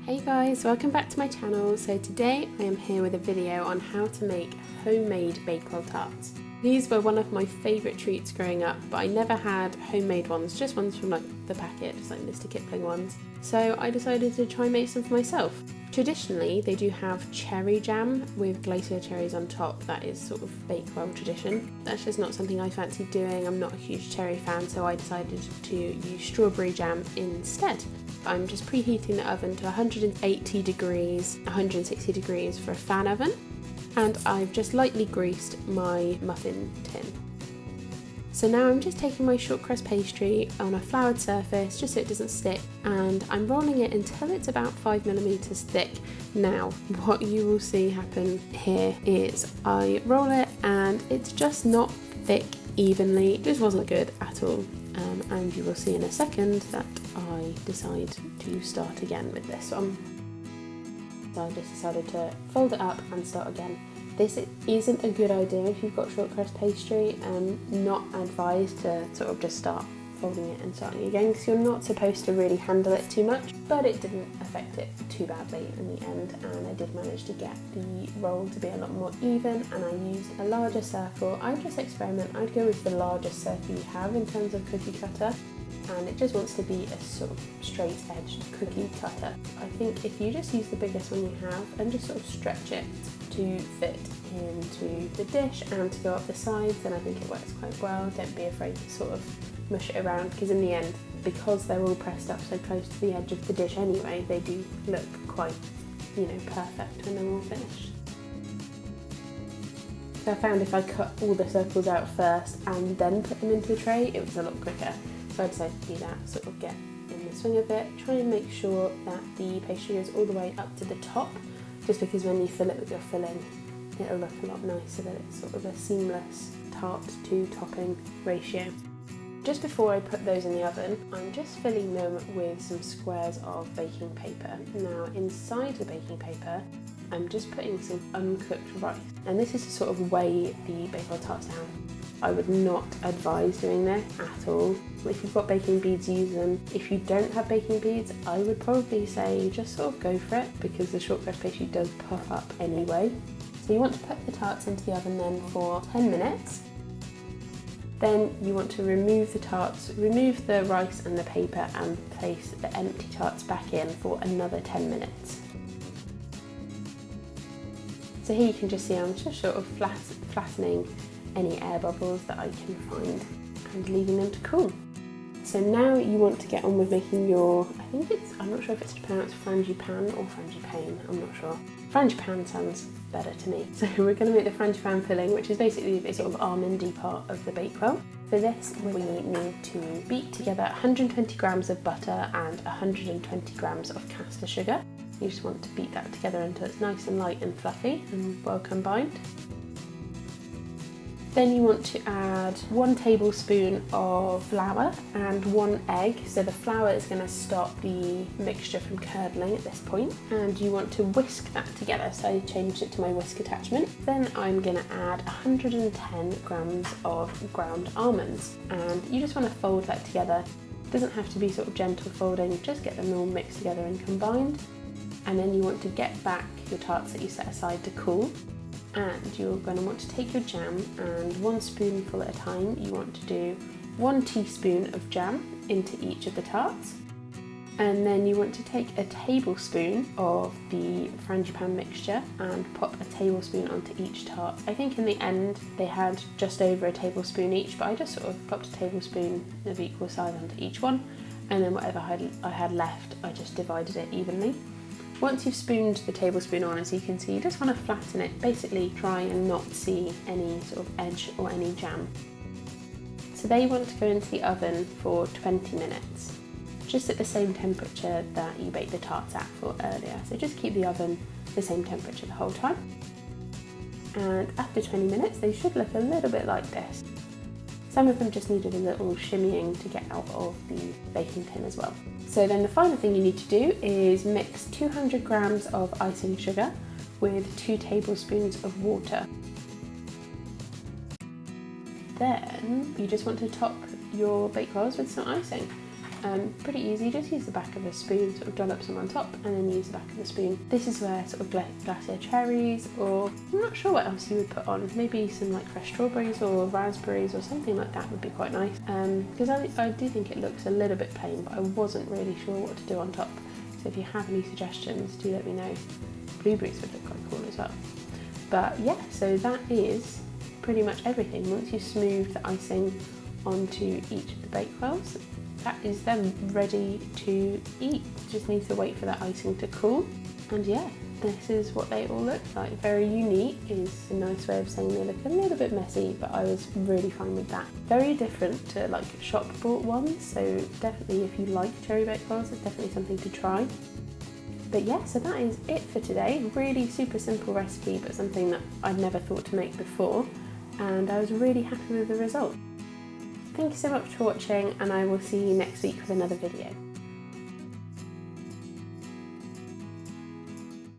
Hey guys, welcome back to my channel. So today I am here with a video on how to make homemade Bakewell Tarts. These were one of my favourite treats growing up, but I never had homemade ones, just ones from like the packet, just like Mr. Kipling ones. So I decided to try and make some for myself. Traditionally, they do have cherry jam with glacier cherries on top. That is sort of Bakewell tradition. That's just not something I fancy doing. I'm not a huge cherry fan, so I decided to use strawberry jam instead. I'm just preheating the oven to 180 degrees, 160 degrees for a fan oven, and I've just lightly greased my muffin tin. So now I'm just taking my shortcrust pastry on a floured surface just so it doesn't stick, and I'm rolling it until it's about 5mm thick. Now what you will see happen here is I roll it and it's just not thick evenly. It just wasn't good at all. And you will see in a second that I decide to start again with this one. So I just decided to fold it up and start again. This isn't a good idea if you've got shortcrust pastry, not advised to sort of just start folding it and starting again, because you're not supposed to really handle it too much, but it didn't affect it too badly in the end, and I did manage to get the roll to be a lot more even, and I used a larger circle. I just experiment. I'd go with the largest circle you have in terms of cookie cutter, and it just wants to be a sort of straight edged cookie cutter. I think if you just use the biggest one you have and just sort of stretch it to fit into the dish and to go up the sides, then I think it works quite well. Don't be afraid to sort of mush it around, because in the end, because they're all pressed up so close to the edge of the dish anyway, they do look quite, perfect when they're all finished. So I found if I cut all the circles out first and then put them into a tray, it was a lot quicker. So I decided to do that, sort of get in the swing of it, try and make sure that the pastry goes all the way up to the top, just because when you fill it with your filling, it'll look a lot nicer, that it's sort of a seamless tart to topping ratio. Just before I put those in the oven, I'm just filling them with some squares of baking paper. Now inside the baking paper, I'm just putting some uncooked rice, and this is to sort of weigh the Bakewell Tarts down. I would not advise doing this at all. If you've got baking beads, use them. If you don't have baking beads, I would probably say just sort of go for it, because the shortcrust pastry does puff up anyway. So you want to put the tarts into the oven then for 10 minutes. Then you want to remove the tarts, remove the rice and the paper, and place the empty tarts back in for another 10 minutes. So here you can just see I'm just sort of flattening any air bubbles that I can find and leaving them to cool. So now you want to get on with making your, I'm not sure if it's pronounced frangipane or frangipane, I'm not sure. Frangipane sounds better to me. So we're going to make the frangipane filling, which is basically the sort of almondy part of the Bakewell. For this, we need to beat together 120 grams of butter and 120 grams of caster sugar. You just want to beat that together until it's nice and light and fluffy and well combined. Then you want to add 1 tablespoon of flour and 1 egg. So the flour is going to stop the mixture from curdling at this point. And you want to whisk that together. So I changed it to my whisk attachment. Then I'm going to add 110 grams of ground almonds. And you just want to fold that together. It doesn't have to be sort of gentle folding, just get them all mixed together and combined. And then you want to get back your tarts that you set aside to cool. And you're going to want to take your jam, and 1 spoonful at a time, you want to do 1 teaspoon of jam into each of the tarts. And then you want to take a tablespoon of the frangipane mixture and pop a tablespoon onto each tart. I think in the end they had just over a tablespoon each, but I just sort of popped a tablespoon of equal size onto each one, and then whatever I had left, I just divided it evenly. Once you've spooned the tablespoon on, as you can see, you just want to flatten it, basically try and not see any sort of edge or any jam. So they want to go into the oven for 20 minutes, just at the same temperature that you baked the tarts at for earlier. So just keep the oven the same temperature the whole time. And after 20 minutes, they should look a little bit like this. Some of them just needed a little shimmying to get out of the baking tin as well. So then the final thing you need to do is mix 200 grams of icing sugar with 2 tablespoons of water. Then you just want to top your Bakewells with some icing. Pretty easy, just use the back of a spoon, sort of dollop some on top and then use the back of the spoon. This is where sort of glacier cherries, or I'm not sure what else you would put on, maybe some like fresh strawberries or raspberries or something like that would be quite nice, because I do think it looks a little bit plain, but I wasn't really sure what to do on top. So if you have any suggestions, do let me know. Blueberries would look quite cool as well. But yeah, so that is pretty much everything. Once you smooth the icing onto each of the Bakewells, that is them ready to eat. Just need to wait for that icing to cool. And yeah, this is what they all look like. Very unique is a nice way of saying they look a little bit messy, but I was really fine with that. Very different to like shop bought ones, so definitely if you like cherry Bakewells, it's definitely something to try. But yeah, so that is it for today. Really super simple recipe, but something that I'd never thought to make before, and I was really happy with the result. Thank you so much for watching, and I will see you next week with another video.